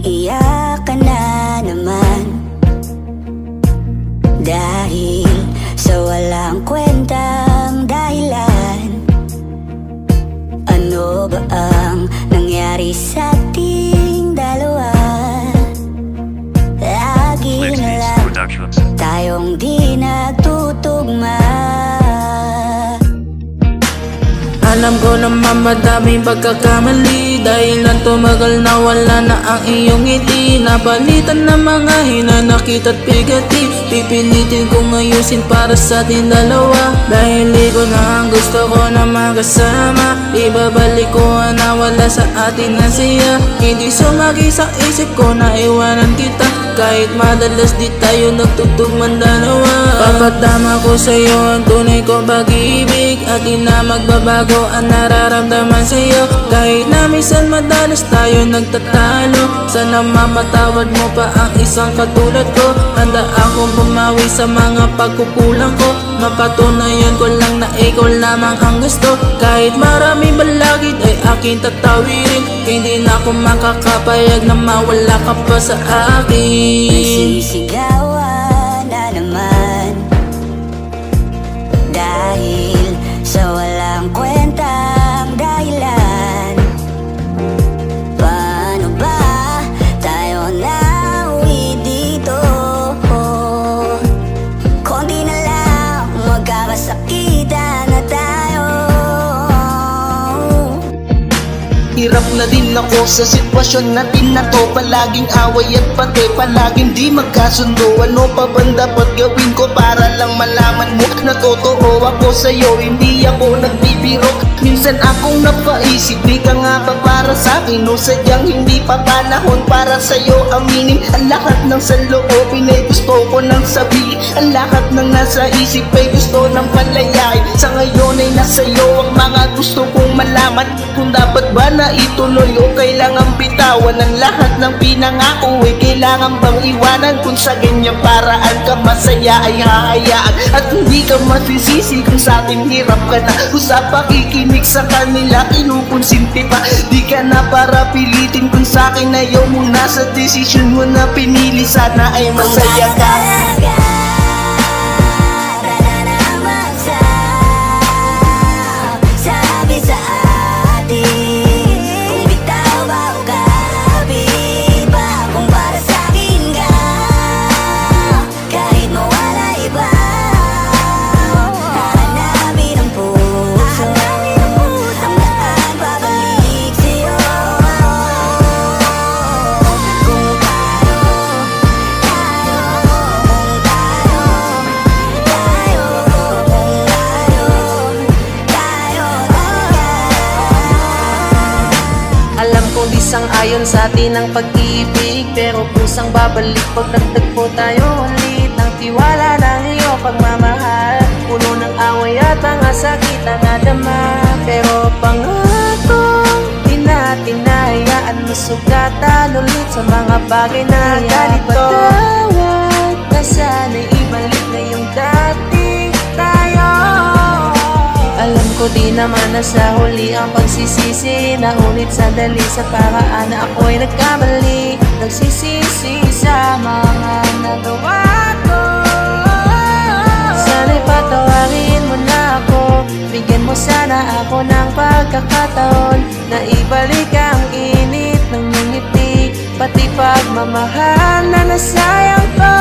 Umiiyak ka na naman dahil sa walang kwentang dahilan. Ano ba ang nangyari sa ating dalawa? Lagi na lang tayong di nagtutugma. Alam ko naman madaming pagkakamali, dahil lang tumagal na wala na ang iyong ngiti. Napalitan ng mga hinanakit at bigati. Pipilitin kong ayusin para sa ating dalawa, dahil ikaw na ang gusto ko na makasama. Ibabalik ko ang nawala sa atin na siya. Hindi sumagi sa isip ko na iwanan kita, kahit madalas di tayo nagtutugman dalawa. Papadama ko sa'yo ang tunay kong pag-ibig, at di na magbabago ang nararamdaman sa'yo. Kahit na minsan madalas tayo nagtatalo, sana mamatawad mo pa ang isang katulad ko. Handa akong bumawi sa mga pagkukulang ko. Mapatunayan ko lang na ikaw lamang ang gusto. Kahit maraming balakid ay aking tatawirin, hindi na ako makakapayag na mawala ka pa sa akin. Nagsisigawan na naman dahil sa walang kwentang dahilan. Paano ba tayo nauwi dito? Konti na lang magkakasakitan na tayo. Hirap na din ako sa sitwasyon natin na to. Palaging away at pati palaging di magkasundo. Ano pa bang dapat gawin ko para lang malaman mo na totoo ako sa'yo, hindi ako nagbibiro. Minsan akong napaisip, di ka nga ba para sa'kin, o sadyang hindi pa panahon para sa'yo aminin ang lahat ng saloobin ay gusto ko nang sabihin. Ang lahat ng nasa isip ay gusto nang palayain. Sa ngayon ay nasa'yo ang mga gusto kong malaman, kung dapat ba na ituloy o kailangan bitawan. Ang lahat ng pinangako ay kailangan bang iwanan? Kung sa ganyang paraan ka masaya ay hahayaan, at hindi ka masisisi kung sa atin hirap ka na. Kung sa pakikinig sa kanila kinukonsinti pa, di ka na para pilitin. Kung sa akin ayaw mo na sa desisyon mo na pinili, sana ay masaya ka. Sang-ayon sa atin ang pag-ibig, pero kusang babalik pag nagtagpo tayo ulit. Ng tiwala ng iyong pagmamahal, puno ng away at mga sakit ang nadama. Pero pangakong di natin nahayaan masugatan ulit sa mga bagay na ganito. Patawad na sana'y ibalik na yung dati tayo. Alam ko di naman na sa huli ang pagsisisi, na ngunit sandali sa paraan na ako'y nagkamali. Nagsisisi sa mga nagawa ko. Sana'y patawarin mo na ako, bigyan mo sana ako ng pagkakataon na ibalik ang init ng iyong ngiti, pati pagmamahal na nasayang ko.